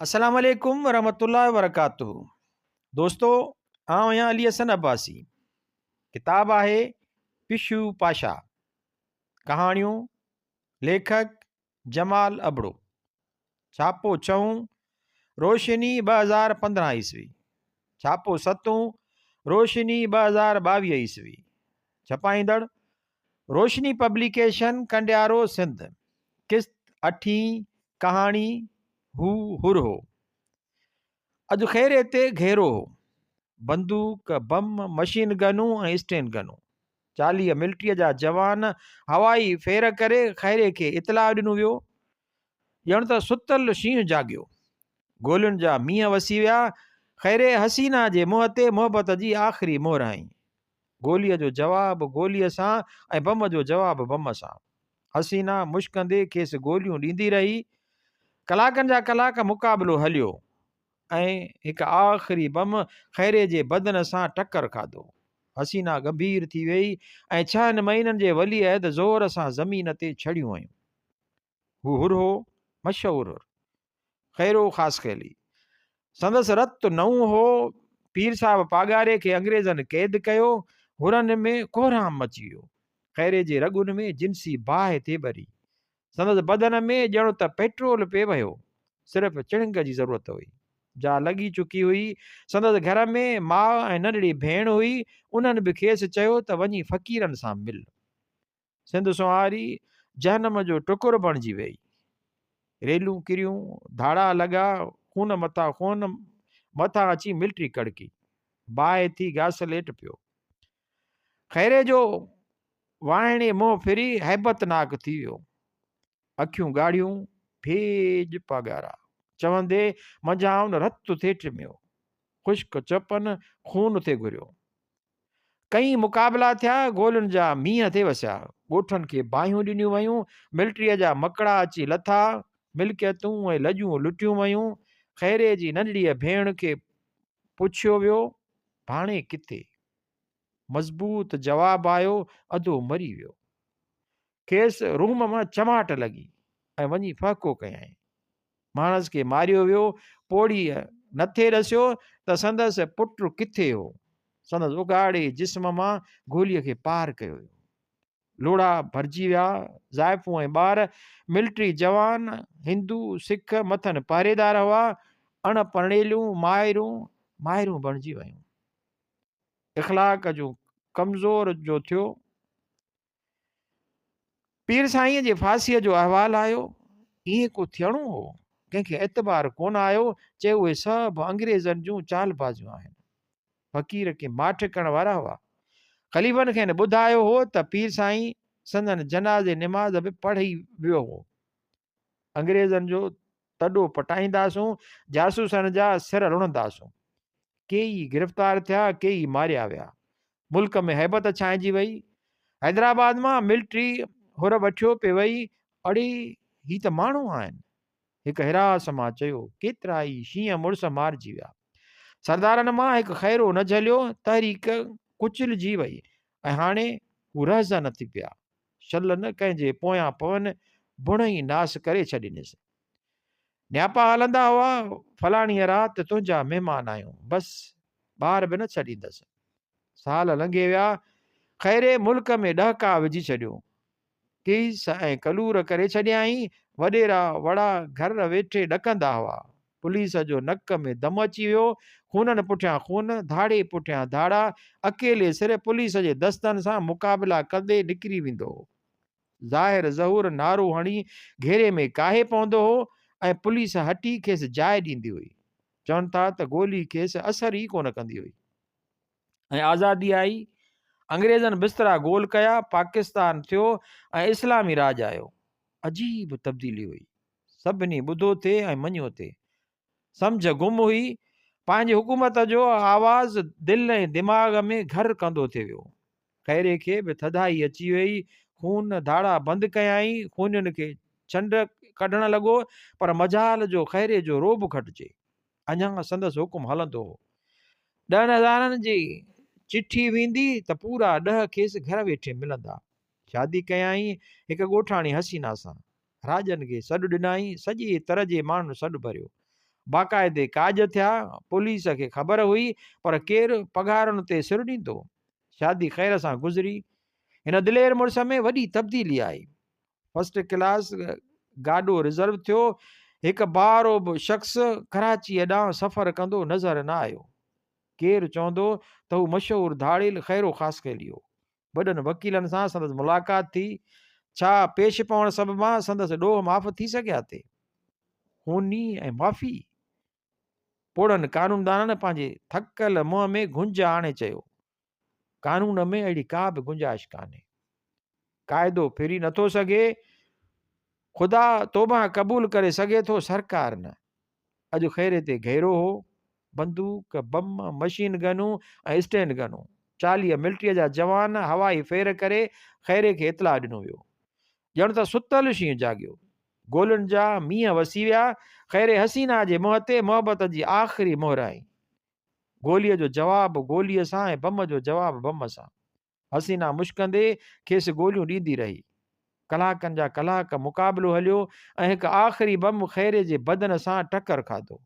अस्सलाम वालेकुम वरहमतुल्लाहि वबरकातुहू। दोस्तों, आउं आहियां अली हसन अब्बासी। किताब आहे पिशू पाशा। कहाणियूं लेखक जमाल अबड़ो। छापो छऊं रोशनी 2015 ईस्वी। छापो सतूं रोशनी 2022 ईस्वी। छपाईंदड़ रोशनी पब्लिकेशन कंडियारो सिंध। किस्त 8। कहाणी हू हुर हो। अॼु खेरे ते घेरो हो। बंदूक बम मशीन गनूं ऐं स्टेन गनूं। 40 मिलिट्रीअ जा जवान हवाई फेर करे खैरे खे इतलाह ॾिनो वियो। ॼण त सुतल शींहुं जाॻियो। गोलियुनि जा मींहं वसी विया। खैरे हसीना जे मुंहं ते मोहबत जी आख़िरी मोहर हईं। गोलीअ जो जवाबु गोलीअ सां ऐं बम जो जवाबु बम सां। हसीना मुश्कंदे खेसि गोलियूं ॾींदी रही। कलाकनि जा कलाक मुक़ाबिलो हलियो ऐं हिकु आख़िरी बम खैरे जे बदन सां टकर खाधो। हसीना गंभीर थी वई ऐं 6 महीननि जे वली अहद ज़ोर सां ज़मीन ते छड़ियूं वयूं। हू हुर हो, मशहूर हुर, खैरो ख़ासि ख़्याली। संदसि रत नऊं हो। पीर साहिब पागारे खे अंग्रेज़नि क़ैद कयो। हुरनि में कोहराम मची वियो। खैरे जे रगुनि में जिन्सी बाहि थिए भरी। संदसि बदन में ॼण त पेट्रोल पिए वियो। सिर्फ़ु चिणग जी ज़रूरत हुई। जा लॻी चुकी हुई। संदसि घर में माउ ऐं नंढड़ी भेण हुई। उन्हनि बि खेसि चयो त वञी फ़क़ीरनि सां मिल। सिंध सुहारी जहनम जो टुकुर बणिजी वई। रेलूं किरियूं, धाड़ा लॻा, खून मथां अची मिलिट्री कड़की। बाहि थी घास लेट पियो। खैरे जो वाहिणी मुंहुं फिरी हैबतनाक थी वियो। अखियूं ॻाढ़ियूं, भेज पगारा, चवंदे मंझाउन रत थे टिमियो। ख़ुश्क चपन खून थे घुरियो। कई मुक़ाबिला थिया, गोलियुनि जा मींहं थे वसिया। ॻोठनि खे बाहियूं ॾिनियूं वयूं। मिलिट्रीअ जा मकड़ा अची लथा। मिल्कियतूं ऐं लॼूं लुटियूं वयूं। खैरे जी नंढड़ीअ भेण खे पुछियो वियो, भाणे किथे? मज़बूत जवाबु आयो, अधो मरी वियो। खेसि रूम मां चमाट लॻी ऐं वञी फ़हको कयईं। माणस खे मारियो वियो। पोड़ीअ नथे ॾसियो त संदसि पुट किथे हो। संदसि उघाड़े जिस्म मां गोलीअ खे पार कयो वियो। लोड़ा भरिजी विया। ज़ाइफ़ूं ऐं ॿार, मिलिट्री जवान, हिंदू सिख मथनि पहरेदार हुआ। अणपणेलियूं माहिरूं बणिजी वयूं। इख़लाक़ जो कमज़ोर जो थियो। पीर साईंअ जे फांसीअ जो अहवालु आयो। ईअं को थियणो हो। कंहिंखे एतबार कोन आयो। चयो उहे सभु अंग्रेज़नि जूं चालबाज़ियूं आहिनि। फ़क़ीर खे माठ करण वारा हुआ। ख़लीफ़नि खे ॿुधायो हो त पीर साईं संदन जनाज़े निमाज़ बि पढ़ी वियो हो। अंग्रेज़नि जो तॾो पटाईंदासूं, जासूसनि जा सिर लुणंदासूं। केई गिरफ़्तार थिया, केई मारिया विया। मुल्क में हैबत छांइजी वई। हैदराबाद मां मिलिट्री हुर वठियो पे वई। अड़े, ही त माण्हू आहिनि। हिकु हिरास मां चयो, केतिरा ई शींहं मुड़ुस मारिजी विया। सरदारनि मां हिकु खैरो न झलियो। तहरीक कुचलिजी वई ऐं हाणे हू रहज़ न थी पिया। शल न कंहिंजे पोयां पवनि, बुण ई नास करे छॾीनिसि। न्यापा हलंदा हुआ, फलाणीअ राति तुंहिंजा महिमान आहियूं, बसि ॿार बि न छॾींदसि। साल लंघे विया। खैरे मुल्क में ॾहका विझी छॾियो। केस ऐं कलूर करे छॾियाई। वॾेरा वड़ा घर वेठे ॾकंदा हुआ। पुलिस जो नक में दम अची वियो। खूननि पुठियां खून, धाड़े पुठियां धाड़ा। अकेले सिर पुलिस जे दस्तनि सां मुक़ाबिला कंदे निकिरी वेंदो हो। ज़ाहिर ज़हूर नारो हणी घेरे में काहे पवंदो हो ऐं पुलिस हटी खेसि जाइ ॾींदी हुई। चवनि था त गोली खेसि असर ई कोन कंदी हुई। ऐं आज़ादी आई। अंग्रेज़नि बिस्तरा गोल कया। पाकिस्तान थियो ऐं इस्लामी राज आयो। अजीब तब्दीली हुई। सभिनी ॿुधो थे ऐं मञियो थे। सम्झ गुम हुई। पंहिंजी हुकूमत जो आवाज़ दिलि ऐं दिमाग़ में घर कंदो थी वियो। खैरे खे बि थधाई अची वई। खून धाड़ा बंदि कयाई। खूनियुनि खे छंड कढणु लॻो। पर मजाल जो खैरे जो रोब खटिजे। अञा संदसि हुकुम हलंदो हो। 10,000 जी चिठी वेंदी त पूरा 10 खेसि घर वेठे मिलंदा। शादी कयाई हिकु ॻोठाणी हसीना सां। राजनि खे सॾु ॾिनाई। सॼे तरह जे माण्हुनि सॾु भरियो। बाक़ाइदे काज थिया, पुलिस खे ख़बर हुई, पर केरु पघारुनि ते सिर ॾींदो। शादी ख़ैर सां गुज़री। हिन दिलेर मुड़ुस में वॾी तब्दीली आई। फर्स्ट क्लास गाॾो रिज़र्व थियो। हिकु बारो बि शख़्स कराची ॾांहुं सफ़र कंदो नज़र न आयो। केरु चवंदो त हू मशहूरु धाड़ेल ख़ैरो ख़ासकेली हो। वॾनि वकीलनि सां संदसि मुलाक़ात थी। छा पेश पवण सबबि संदसि ॾोह माफ़ थी सघिया थे? होनी ऐं माफ़ी। पोड़नि कानूनदाननि पंहिंजे थकल मुंहं में गुंज आणे चयो, कानून में अहिड़ी का बि गुंजाइश कान्हे। क़ाइदो फिरी नथो सघे, ख़ुदा तौबा क़बूल करे सघे थो, सरकार न। अॼु ख़ैरे ते घेरो हो, बंदूक, बम, मशीन गनूं ऐं स्टैंड गनूं। 40 मिलिट्रीअ जा जवान हवाई फेर करे ख़ैरे खे इतला ॾिनो वियो। ॼण त सुतल शींहुं जाॻियो। गोलियुनि जा मींहं वसी विया। ख़ैरे हसीना जे मुंहं ते मोहबत जी आख़िरी मोहर आई। गोलीअ जो जवाबु गोलीअ सां ऐं बम जो जवाबु बम सां। हसीना मुश्कंदे खेसि गोलियूं ॾींदी रही। कलाकनि जा कलाक मुक़ाबिलो हलियो ऐं हिकु आख़िरी बम ख़ैरे जे बदन सां टकर खाधो।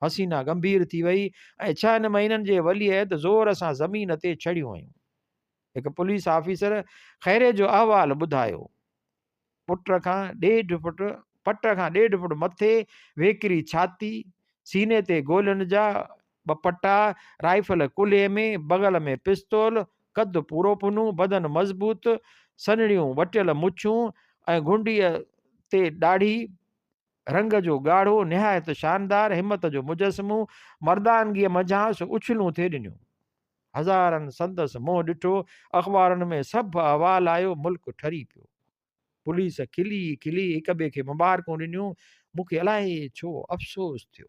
हसीना गंभीर थी वई ऐं 6 महीननि जे वलीअत ज़ोर सां ज़मीन ते छड़ियूं वयूं। हिकु पुलिस ऑफिसर ख़ैरे जो अहवालु ॿुधायो। पट खां 1.5 फुट मथे वेकिरी छाती, सीने ते गोलियुनि जा 2 पटा, राइफल कुल्हे में, बगल में पिस्तौल, कद पूरो पुनू, बदन मज़बूत, सनड़ियूं वटियल मुछूं ऐं घुंडीअ ते ॾाढ़ी, रंग जो ॻाढ़ो, निहायत शानदार, हिम्मत जो मुजस्मो, मर्दानगीअ मंझां उछलूं थिए ॾिनियूं। हज़ारनि संदसि मुंहुं ॾिठो, अख़बारुनि में सभु अहवाल आयो, मुल्क ठरी पियो। पुलिस खिली खिली हिक ॿिए खे मुबारकूं ॾिनियूं। मूंखे अलाए छो अफ़सोस थियो।